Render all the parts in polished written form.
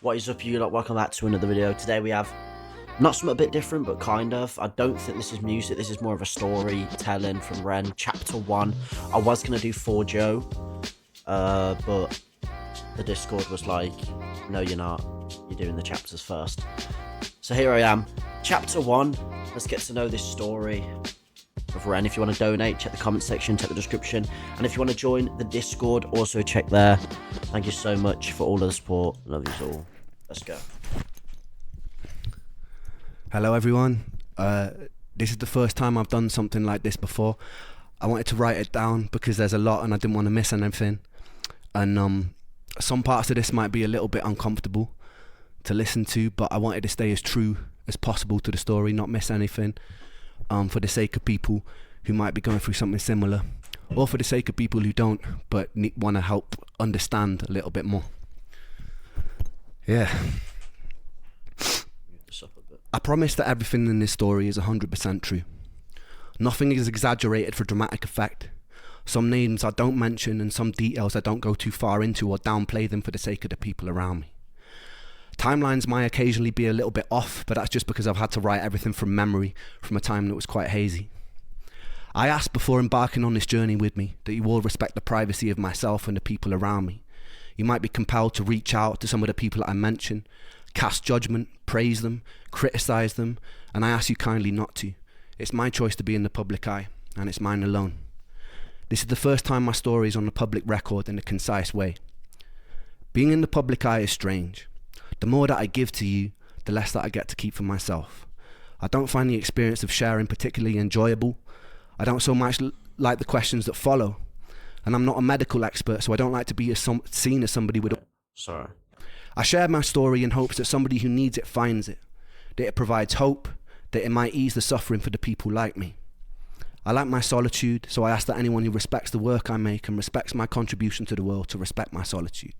What is up, you lot? Welcome back to another video. Today we have not something a bit different, but kind of. I don't think this is music. This is more of a storytelling from Ren. Chapter 1. I was going to do 4 Joe, but the Discord was like, no, you're not. You're doing the chapters first. So here I am. Chapter 1. Let's get to know this story of Ren. If you want to donate, check the comment section, check the description. And if you want to join the Discord, also check there. Thank you so much for all of the support. Love you all. Let's go. Hello everyone, this is the first time I've done something like this before. I wanted to write it down because there's a lot and I didn't want to miss anything. And some parts of this might be a little bit uncomfortable to listen to, but I wanted to stay as true as possible to the story, not miss anything, for the sake of people who might be going through something similar, or for the sake of people who don't, but want to help understand a little bit more. Yeah. I promise that everything in this story is 100% true. Nothing is exaggerated for dramatic effect. Some names I don't mention and some details I don't go too far into or downplay them for the sake of the people around me. Timelines might occasionally be a little bit off, but that's just because I've had to write everything from memory from a time that was quite hazy. I asked before embarking on this journey with me that you all respect the privacy of myself and the people around me. You might be compelled to reach out to some of the people that I mention, cast judgment, praise them, criticize them, and I ask you kindly not to. It's my choice to be in the public eye, and it's mine alone. This is the first time my story is on the public record in a concise way. Being in the public eye is strange. The more that I give to you, the less that I get to keep for myself. I don't find the experience of sharing particularly enjoyable. I don't so much like the questions that follow. And I'm not a medical expert, so I don't like to be seen as somebody with... Sorry. I share my story in hopes that somebody who needs it finds it, that it provides hope, that it might ease the suffering for the people like me. I like my solitude, so I ask that anyone who respects the work I make and respects my contribution to the world to respect my solitude.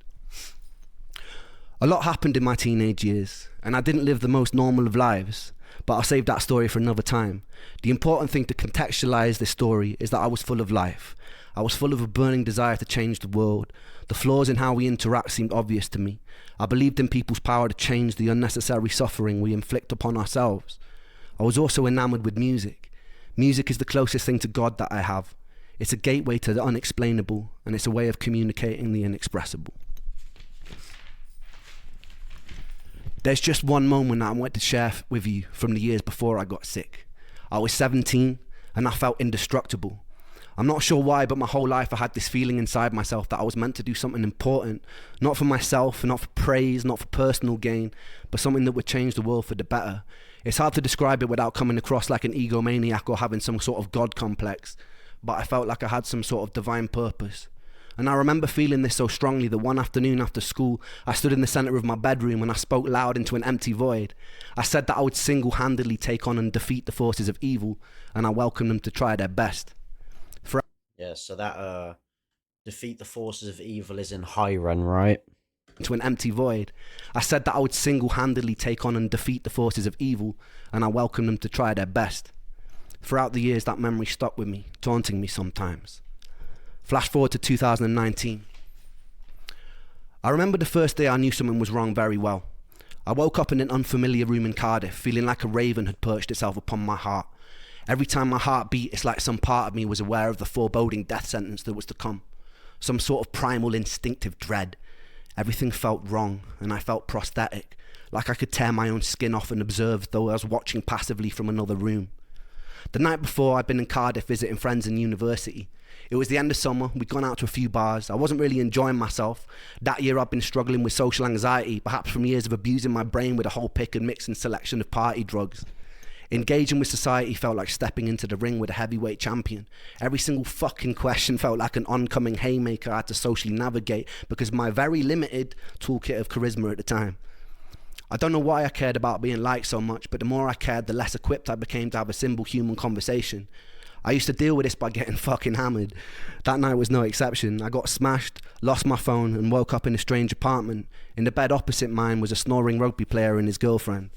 A lot happened in my teenage years, and I didn't live the most normal of lives, but I'll save that story for another time. The important thing to contextualize this story is that I was full of life. I was full of a burning desire to change the world. The flaws in how we interact seemed obvious to me. I believed in people's power to change the unnecessary suffering we inflict upon ourselves. I was also enamored with music. Music is the closest thing to God that I have. It's a gateway to the unexplainable, and it's a way of communicating the inexpressible. There's just one moment that I want to share with you from the years before I got sick. I was 17 and I felt indestructible. I'm not sure why, but my whole life I had this feeling inside myself that I was meant to do something important, not for myself, not for praise, not for personal gain, but something that would change the world for the better. It's hard to describe it without coming across like an egomaniac or having some sort of God complex, but I felt like I had some sort of divine purpose. And I remember feeling this so strongly that one afternoon after school, I stood in the center of my bedroom and I spoke loud into an empty void. I said that I would single-handedly take on and defeat the forces of evil, and I welcomed them to try their best. Yeah, so that defeat the forces of evil is in high run, right? To an empty void. I said that I would single-handedly take on and defeat the forces of evil, and I welcomed them to try their best. Throughout the years, that memory stuck with me, taunting me sometimes. Flash forward to 2019. I remember the first day I knew something was wrong very well. I woke up in an unfamiliar room in Cardiff, feeling like a raven had perched itself upon my heart. Every time my heart beat, it's like some part of me was aware of the foreboding death sentence that was to come. Some sort of primal instinctive dread. Everything felt wrong, and I felt prosthetic, like I could tear my own skin off and observe though I was watching passively from another room. The night before, I'd been in Cardiff visiting friends in university. It was the end of summer, we'd gone out to a few bars. I wasn't really enjoying myself. That year I'd been struggling with social anxiety, perhaps from years of abusing my brain with a whole pick and mix and selection of party drugs. Engaging with society felt like stepping into the ring with a heavyweight champion. Every single fucking question felt like an oncoming haymaker I had to socially navigate because of my very limited toolkit of charisma at the time. I don't know why I cared about being liked so much, but the more I cared, the less equipped I became to have a simple human conversation. I used to deal with this by getting fucking hammered. That night was no exception. I got smashed, lost my phone, and woke up in a strange apartment. In the bed opposite mine was a snoring rugby player and his girlfriend.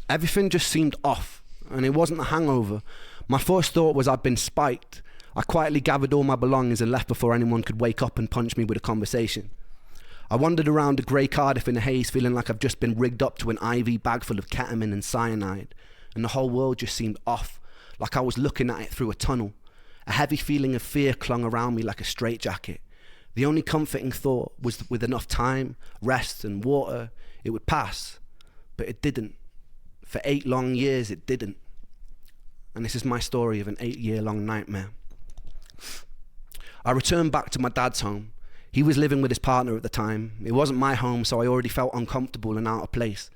Everything just seemed off, and it wasn't a hangover. My first thought was I'd been spiked. I quietly gathered all my belongings and left before anyone could wake up and punch me with a conversation. I wandered around a grey Cardiff in a haze, feeling like I've just been rigged up to an IV bag full of ketamine and cyanide, and the whole world just seemed off, like I was looking at it through a tunnel. A heavy feeling of fear clung around me like a straitjacket. The only comforting thought was that with enough time, rest and water, it would pass. But it didn't. For 8 long years, it didn't. And this is my story of an 8-year-long nightmare. I returned back to my dad's home. He was living with his partner at the time. It wasn't my home, so I already felt uncomfortable and out of place.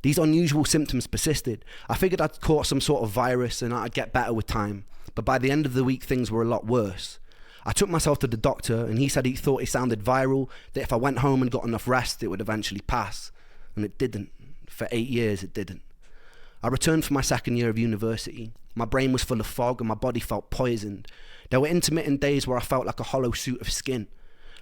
These unusual symptoms persisted. I figured I'd caught some sort of virus and I'd get better with time. But by the end of the week, things were a lot worse. I took myself to the doctor and he said he thought it sounded viral, that if I went home and got enough rest, it would eventually pass. And it didn't. For 8 years, it didn't. I returned for my second year of university. My brain was full of fog and my body felt poisoned. There were intermittent days where I felt like a hollow suit of skin.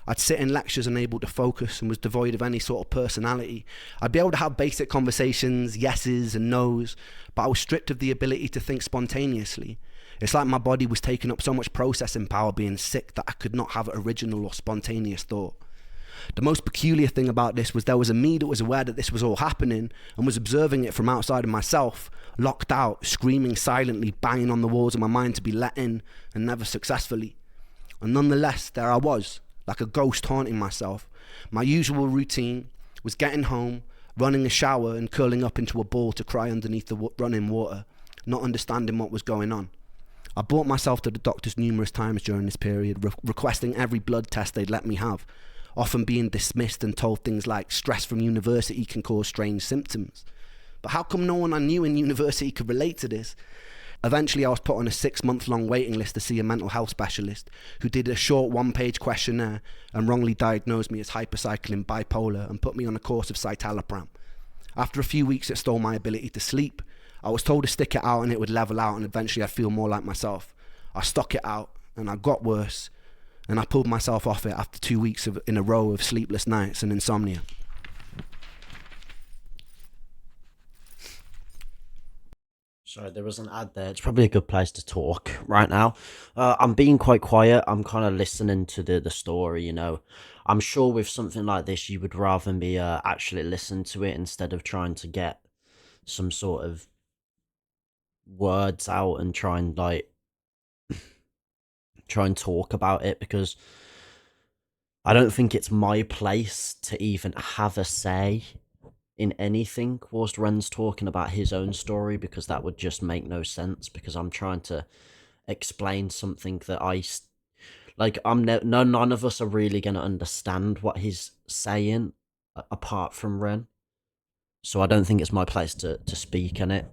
I'd sit in lectures unable to focus and was devoid of any sort of personality. I'd be able to have basic conversations, yeses and nos, but I was stripped of the ability to think spontaneously. It's like my body was taking up so much processing power being sick that I could not have original or spontaneous thought. The most peculiar thing about this was there was a me that was aware that this was all happening and was observing it from outside of myself, locked out, screaming silently, banging on the walls of my mind to be let in, and never successfully. And nonetheless, there I was, like a ghost haunting myself. My usual routine was getting home, running a shower and curling up into a ball to cry underneath the running water, not understanding what was going on. I brought myself to the doctors numerous times during this period, requesting every blood test they'd let me have, often being dismissed and told things like stress from university can cause strange symptoms. But how come no one I knew in university could relate to this? Eventually I was put on a 6-month-long waiting list to see a mental health specialist who did a short 1-page questionnaire and wrongly diagnosed me as hypercycling bipolar and put me on a course of citalopram. After a few weeks it stole my ability to sleep. I was told to stick it out and it would level out and eventually I'd feel more like myself. I stuck it out and I got worse and I pulled myself off it after 2 weeks in a row of sleepless nights and insomnia. Sorry, there was an ad there. It's probably a good place to talk right now. I'm being quite quiet. I'm kind of listening to the story, you know. I'm sure with something like this, you would rather me actually listen to it instead of trying to get some sort of words out and try and talk about it, because I don't think it's my place to even have a say in anything whilst Ren's talking about his own story, because that would just make no sense, because I'm trying to explain something that none of us are really going to understand what he's saying apart from Ren. So I don't think it's my place to speak on it.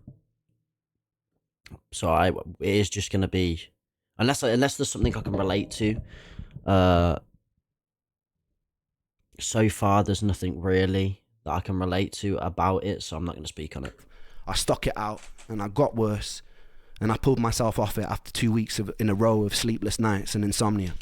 So it is just going to be, unless there's something I can relate to. So far, there's nothing really that I can relate to about it, so I'm not going to speak on it. I stuck it out and I got worse and I pulled myself off it after 2 weeks in a row of sleepless nights and insomnia.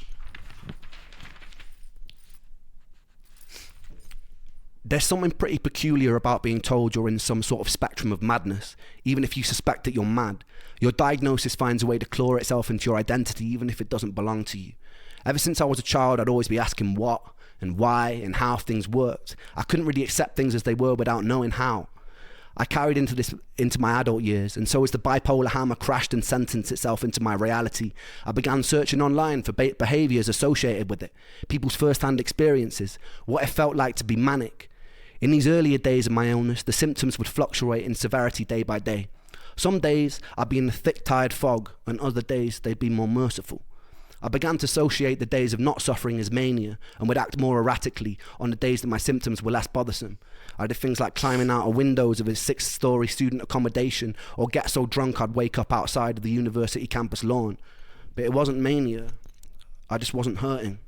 There's something pretty peculiar about being told you're in some sort of spectrum of madness. Even if you suspect that you're mad, your diagnosis finds a way to claw itself into your identity even if it doesn't belong to you. Ever since I was a child, I'd always be asking what and why and how things worked. I couldn't really accept things as they were without knowing how. I carried into my adult years, and so as the bipolar hammer crashed and sentenced itself into my reality, I began searching online for behaviours associated with it, people's first-hand experiences, what it felt like to be manic. In these earlier days of my illness, the symptoms would fluctuate in severity day by day. Some days I'd be in a thick, tired fog, and other days they'd be more merciful. I began to associate the days of not suffering as mania and would act more erratically on the days that my symptoms were less bothersome. I did things like climbing out of windows of a 6-story student accommodation or get so drunk I'd wake up outside of the university campus lawn. But it wasn't mania. I just wasn't hurting.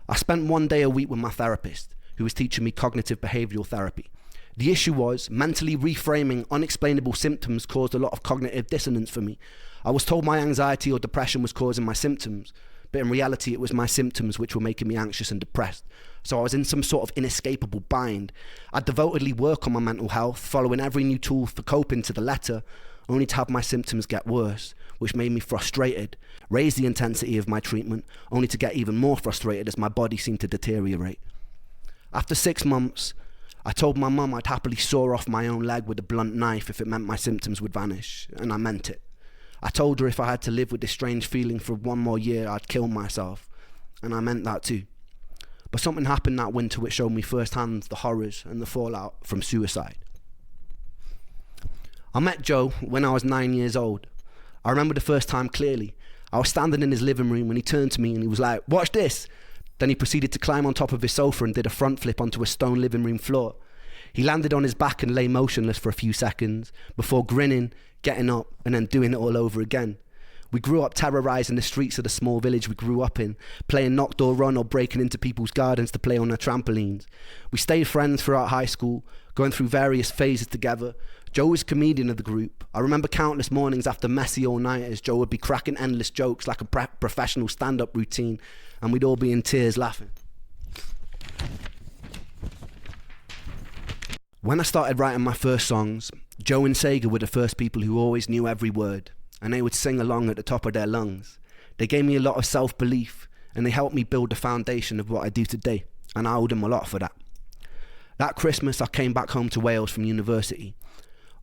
I spent 1 day a week with my therapist, who was teaching me cognitive behavioural therapy. The issue was, mentally reframing unexplainable symptoms caused a lot of cognitive dissonance for me. I was told my anxiety or depression was causing my symptoms, but in reality it was my symptoms which were making me anxious and depressed. So I was in some sort of inescapable bind. I'd devotedly work on my mental health, following every new tool for coping to the letter, only to have my symptoms get worse, which made me frustrated, raise the intensity of my treatment, only to get even more frustrated as my body seemed to deteriorate. After 6 months, I told my mum I'd happily saw off my own leg with a blunt knife if it meant my symptoms would vanish, and I meant it. I told her if I had to live with this strange feeling for 1 more year, I'd kill myself, and I meant that too. But something happened that winter which showed me firsthand the horrors and the fallout from suicide. I met Joe when I was 9 years old. I remember the first time clearly. I was standing in his living room when he turned to me and he was like, "Watch this." Then he proceeded to climb on top of his sofa and did a front flip onto a stone living room floor. He landed on his back and lay motionless for a few seconds before grinning, getting up, and then doing it all over again. We grew up terrorising the streets of the small village we grew up in, playing knock door run or breaking into people's gardens to play on their trampolines. We stayed friends throughout high school, going through various phases together. Joe was comedian of the group. I remember countless mornings after messy all-nighters, Joe would be cracking endless jokes like a professional stand-up routine, and we'd all be in tears laughing. When I started writing my first songs, Joe and Sega were the first people who always knew every word, and they would sing along at the top of their lungs. They gave me a lot of self-belief, and they helped me build the foundation of what I do today, and I owe them a lot for that. That Christmas, I came back home to Wales from university.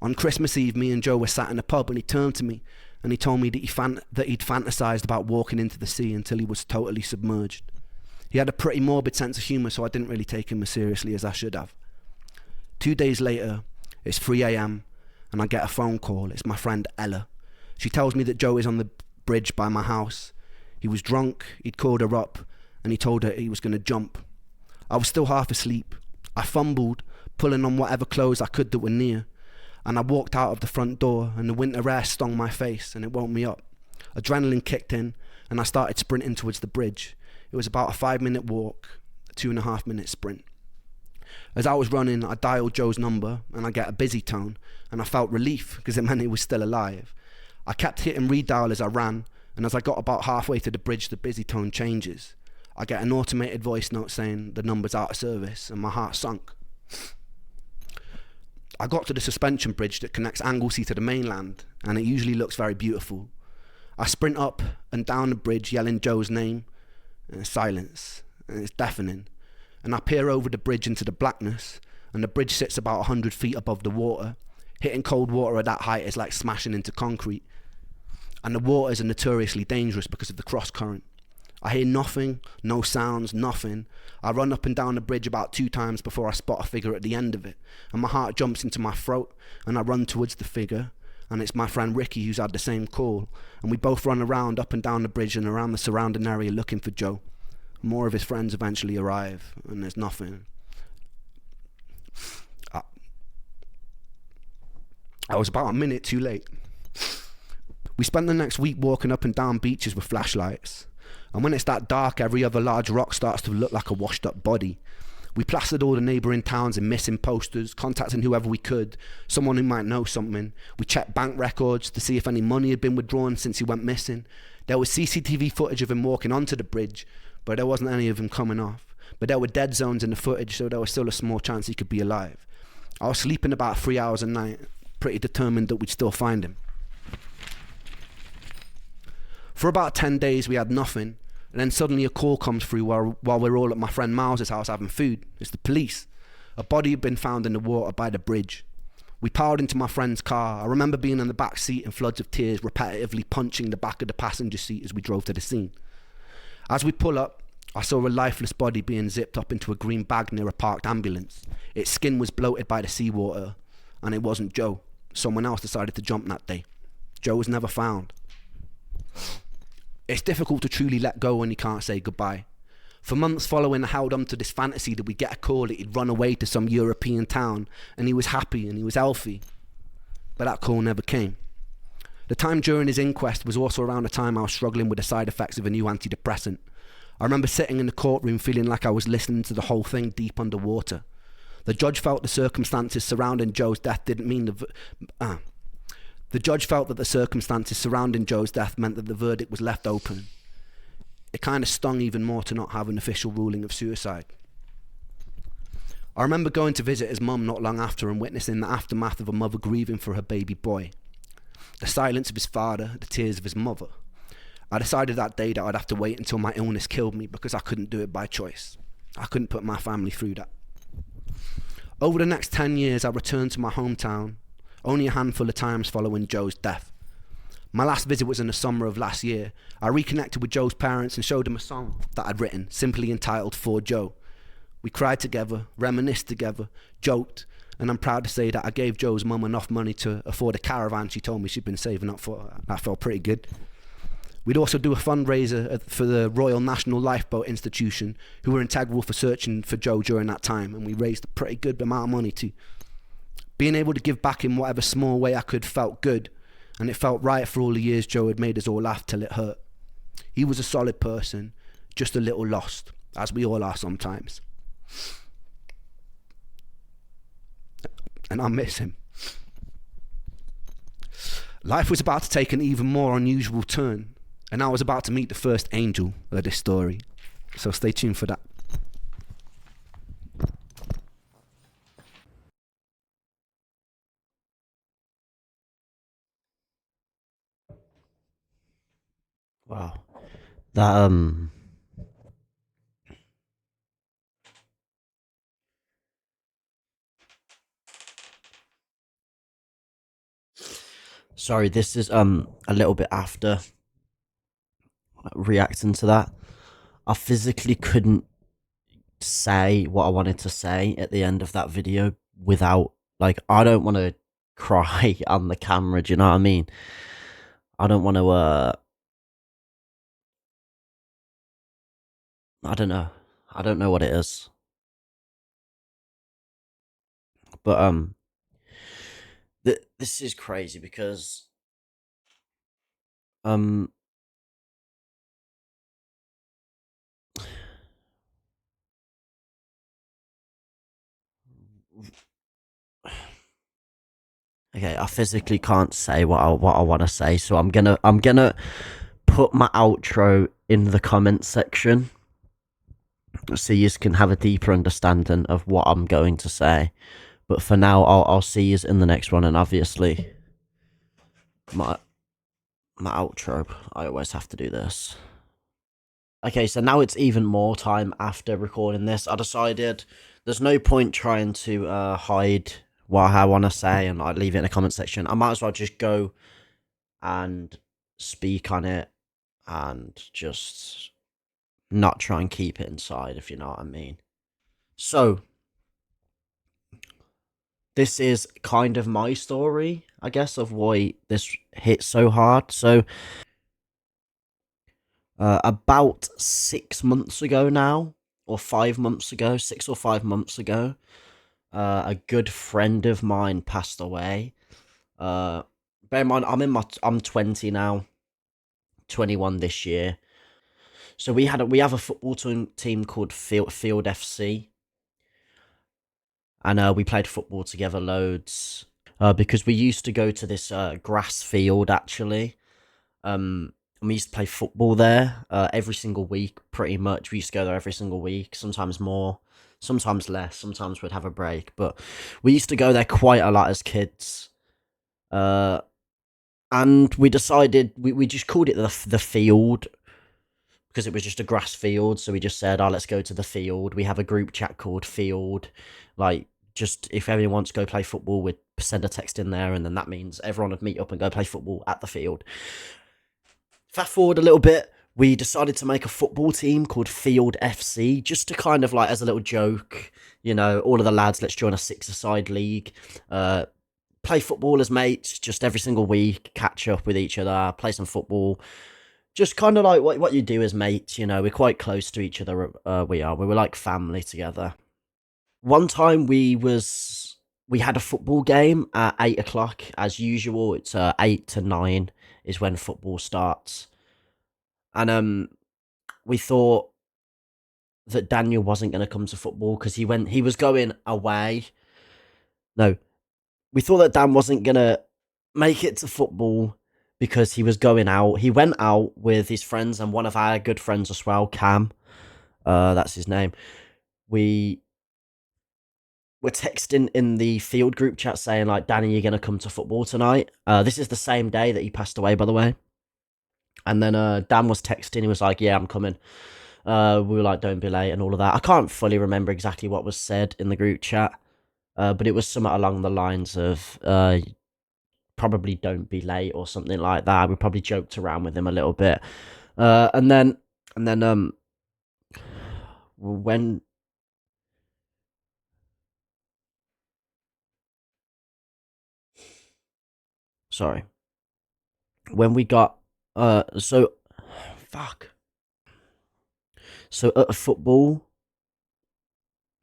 On Christmas Eve, me and Joe were sat in a pub, and he turned to me, and he told me that he'd fantasized about walking into the sea until he was totally submerged. He had a pretty morbid sense of humour, so I didn't really take him as seriously as I should have. 2 days later, it's 3 a.m, and I get a phone call. It's my friend Ella. She tells me that Joe is on the bridge by my house. He was drunk, he'd called her up, and he told her he was going to jump. I was still half asleep. I fumbled, pulling on whatever clothes I could that were near, and I walked out of the front door, and the winter air stung my face, and it woke me up. Adrenaline kicked in, and I started sprinting towards the bridge. It was about a 5-minute walk, a 2.5-minute sprint. As I was running, I dialed Joe's number, and I get a busy tone, and I felt relief because it meant he was still alive. I kept hitting redial as I ran, and as I got about halfway to the bridge, the busy tone changes. I get an automated voice note saying the number's out of service, and my heart sunk. I got to the suspension bridge that connects Anglesey to the mainland, and it usually looks very beautiful. I sprint up and down the bridge yelling Joe's name, and there's silence, and it's deafening. And I peer over the bridge into the blackness, and the bridge sits about 100 feet above the water. Hitting cold water at that height is like smashing into concrete. And the waters are notoriously dangerous because of the cross current. I hear nothing, no sounds, nothing. I run up and down the bridge about 2 times before I spot a figure at the end of it, and my heart jumps into my throat, and I run towards the figure, and it's my friend Ricky who's had the same call, and we both run around up and down the bridge and around the surrounding area looking for Joe. More of his friends eventually arrive, and there's nothing. I was about a minute too late. We spent the next week walking up and down beaches with flashlights. And when it's that dark, every other large rock starts to look like a washed up body. We plastered all the neighbouring towns in missing posters, contacting whoever we could, someone who might know something. We checked bank records to see if any money had been withdrawn since he went missing. There was CCTV footage of him walking onto the bridge, but there wasn't any of him coming off. But there were dead zones in the footage, so there was still a small chance he could be alive. I was sleeping about 3 hours a night, pretty determined that we'd still find him. For about 10 days we had nothing, and then suddenly a call comes through while we're all at my friend Miles's house having food. It's the police. A body had been found in the water by the bridge. We piled into my friend's car. I remember being in the back seat in floods of tears, repetitively punching the back of the passenger seat as we drove to the scene. As we pull up, I saw a lifeless body being zipped up into a green bag near a parked ambulance. Its skin was bloated by the seawater, and it wasn't Joe. Someone else decided to jump that day. Joe was never found. It's difficult to truly let go when you can't say goodbye. For months following, I held on to this fantasy that we'd get a call that he'd run away to some European town, and he was happy and he was healthy. But that call never came. The time during his inquest was also around the time I was struggling with the side effects of a new antidepressant. I remember sitting in the courtroom feeling like I was listening to the whole thing deep underwater. The judge felt the circumstances surrounding Joe's death didn't mean The judge felt that the circumstances surrounding Joe's death meant that the verdict was left open. It kind of stung even more to not have an official ruling of suicide. I remember going to visit his mum not long after and witnessing the aftermath of a mother grieving for her baby boy. The silence of his father, the tears of his mother. I decided that day that I'd have to wait until my illness killed me because I couldn't do it by choice. I couldn't put my family through that. Over the next 10 years, I returned to my hometown, only a handful of times following Joe's death. My last visit was in the summer of last year. I reconnected with Joe's parents and showed them a song that I'd written, simply entitled For Joe. We cried together, reminisced together, joked, and I'm proud to say that I gave Joe's mum enough money to afford a caravan she told me she'd been saving up for. That felt pretty good. We'd also do a fundraiser for the Royal National Lifeboat Institution, who were integral for searching for Joe during that time, and we raised a pretty good amount of money too. Being able to give back in whatever small way I could felt good, and it felt right for all the years Joe had made us all laugh till it hurt. He was a solid person, just a little lost, as we all are sometimes. And I miss him. Life was about to take an even more unusual turn, and I was about to meet the first angel of this story. So stay tuned for that. Wow. That sorry, this is a little bit after reacting to that. I physically couldn't say what I wanted to say at the end of that video without, like, I don't want to cry on the camera, do you know what I mean? I don't want to I don't know. I don't know what it is. But this is crazy because um okay, I physically can't say what I want to say, so I'm gonna put my outro in the comment section so you can have a deeper understanding of what I'm going to say. But for now, I'll see you in the next one, and obviously my outro. I always have to do this. Okay, so now it's even more time after recording this. I decided there's no point trying to hide what I want to say and like leave it in the comment section. I might as well just go and speak on it and just not try and keep it inside, if you know what I mean. So this is kind of my story, I guess, of why this hit so hard. So about 6 months ago now, or 5 months ago, 6 or 5 months ago, a good friend of mine passed away. Bear in mind, I'm 20 now, 21 this year. So we have a football team called Field FC, and we played football together loads. Because we used to go to this grass field actually. And we used to play football there every single week, pretty much. We used to go there every single week, sometimes more, sometimes less, sometimes we'd have a break. But we used to go there quite a lot as kids. And we decided, we just called it the field, because it was just a grass field. So we just said, oh, let's go to the field. We have a group chat called Field. Like, just if anyone wants to go play football, we'd send a text in there, and then that means everyone would meet up and go play football at the field. Fast forward a little bit, we decided to make a football team called Field FC, just to kind of like, as a little joke, you know, all of the lads, let's join a six-a-side league, play football as mates, just every single week, catch up with each other, play some football, just kind of like what you do as mates, you know, we're quite close to each other, we were like family together. One time we had a football game at 8 o'clock, as usual, it's 8 to 9 is when football starts. And we thought that Daniel wasn't going to come to football because he was going away. No, we thought that Dan wasn't going to make it to football because he was going out. He went out with his friends and one of our good friends as well, Cam. That's his name. We were texting in the field group chat saying, like, Danny, you're going to come to football tonight. This is the same day that he passed away, by the way. And then Dan was texting. He was like, yeah, I'm coming. We were like, don't be late and all of that. I can't fully remember exactly what was said in the group chat. But it was something along the lines of probably don't be late or something like that. We probably joked around with him a little bit. And then when sorry, when we got so fuck. So at football,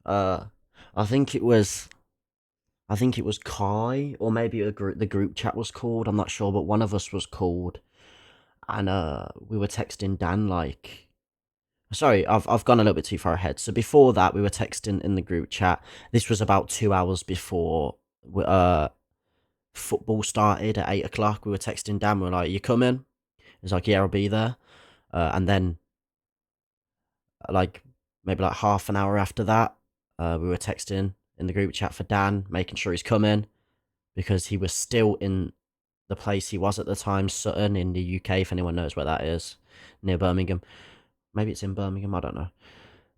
uh I think it was I think it was Kai, or maybe the group chat was called. I'm not sure, but one of us was called, and we were texting Dan like. Sorry, I've gone a little bit too far ahead. So before that, we were texting in the group chat. This was about 2 hours before football started at 8 o'clock. We were texting Dan. We were like, "You coming?" He's like, "Yeah, I'll be there." And then like maybe like half an hour after that, we were texting in the group chat for Dan, making sure he's coming because he was still in the place he was at the time, Sutton in the UK. If anyone knows where that is, near Birmingham. Maybe it's in Birmingham. I don't know.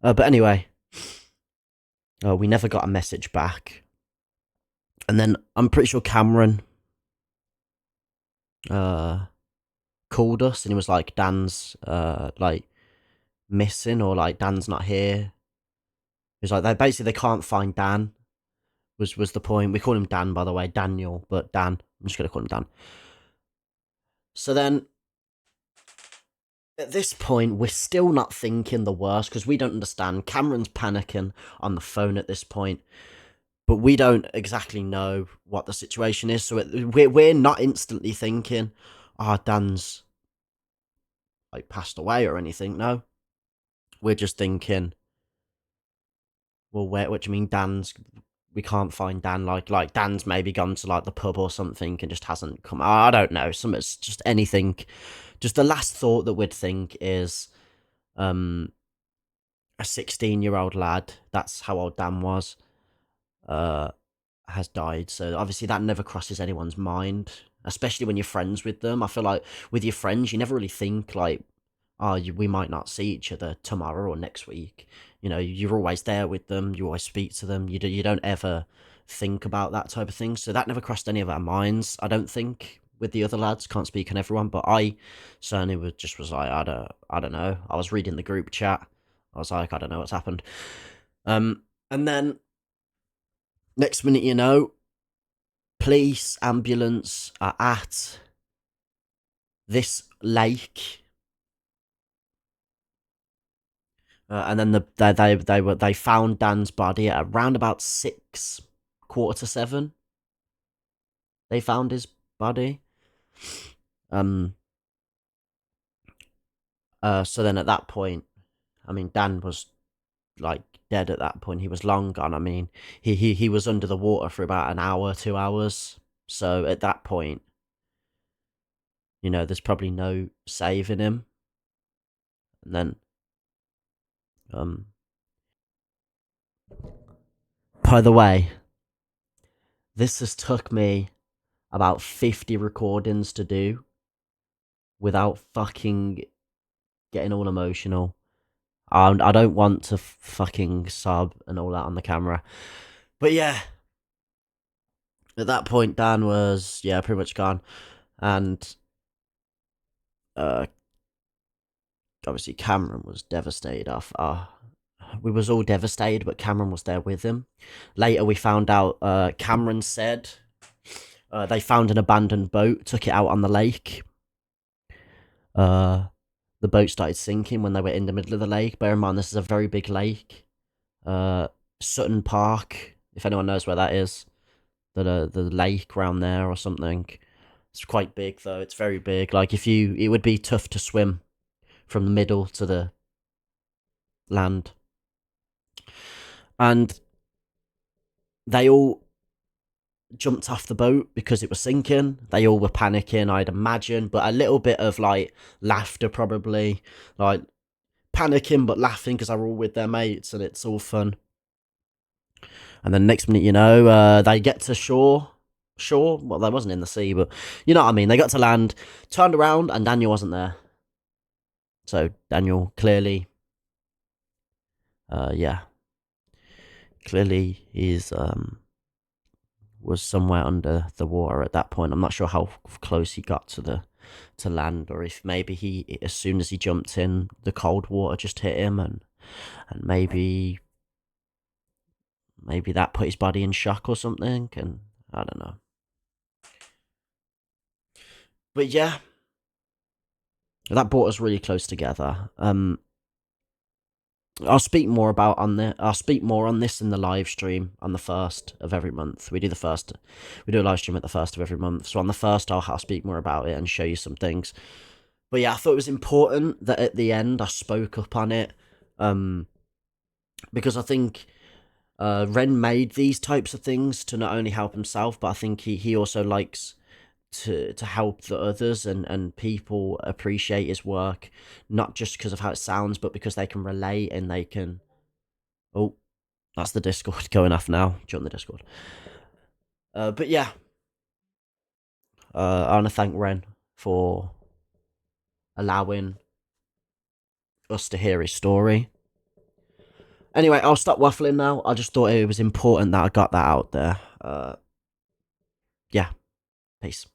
But anyway, we never got a message back. And then I'm pretty sure Cameron called us and he was like, Dan's like missing, or like Dan's not here. He was like, they can't find Dan. Was the point. We call him Dan, by the way, Daniel, but Dan. I'm just gonna call him Dan. So then at this point, we're still not thinking the worst because we don't understand. Cameron's panicking on the phone at this point, but we don't exactly know what the situation is. So we're not instantly thinking, "Oh, Dan's like passed away" or anything. No, we're just thinking, "Well, what do you mean, Dan's? We can't find Dan. Like Dan's maybe gone to like the pub or something and just hasn't come. I don't know. It's just anything. Just the last thought that we'd think is, a 16-year-old lad. That's how old Dan was. Uh, has died. So obviously that never crosses anyone's mind, especially when you're friends with them. I feel like with your friends, you never really think like, oh, we might not see each other tomorrow or next week. You know, you're always there with them. You always speak to them. You don't ever think about that type of thing. So that never crossed any of our minds. I don't think with the other lads. Can't speak on everyone, but I certainly was like, I don't know. I was reading the group chat. I was like, I don't know what's happened. And then next minute, you know, police, ambulance are at this lake, and then they found Dan's body at around about 6, quarter to 7. They found his body. So then at that point, I mean, Dan was like dead at that point. He was long gone. I mean, he was under the water for about an hour, 2 hours. So at that point, you know, there's probably no saving him. And then, by the way, this has took me about 50 recordings to do without fucking getting all emotional. I don't want to fucking sob and all that on the camera. But yeah, at that point, Dan was, yeah, pretty much gone. And uh, obviously Cameron was devastated. We was all devastated, but Cameron was there with him. Later, we found out Cameron said they found an abandoned boat, took it out on the lake. The boat started sinking when they were in the middle of the lake. Bear in mind, this is a very big lake. Sutton Park, if anyone knows where that is, the lake around there or something. It's quite big though. It's very big. Like it would be tough to swim from the middle to the land. And they all jumped off the boat because it was sinking. They all were panicking, I'd imagine, but a little bit of like laughter probably, like panicking but laughing because they're all with their mates and it's all fun. And then next minute, you know, they get to shore. Shore? Well, they wasn't in the sea, but you know what I mean. They got to land, turned around, and Daniel wasn't there. So Daniel clearly, yeah, clearly he's was somewhere under the water at that point. I'm not sure how close he got to land, or if maybe he, as soon as he jumped in, the cold water just hit him, and maybe that put his body in shock or something, and I don't know. But yeah, that brought us really close together. I'll speak more on this in the live stream on the 1st of every month. We do a live stream at the 1st of every month. So on the 1st, I'll speak more about it and show you some things. But yeah, I thought it was important that at the end I spoke up on it, because I think Ren made these types of things to not only help himself, but I think he also likes to help the others, and people appreciate his work, not just because of how it sounds, but because they can relate and they can. Oh, that's the Discord going off now. Join the Discord. But yeah, I want to thank Ren for allowing us to hear his story. Anyway, I'll stop waffling now. I just thought it was important that I got that out there. Yeah, peace.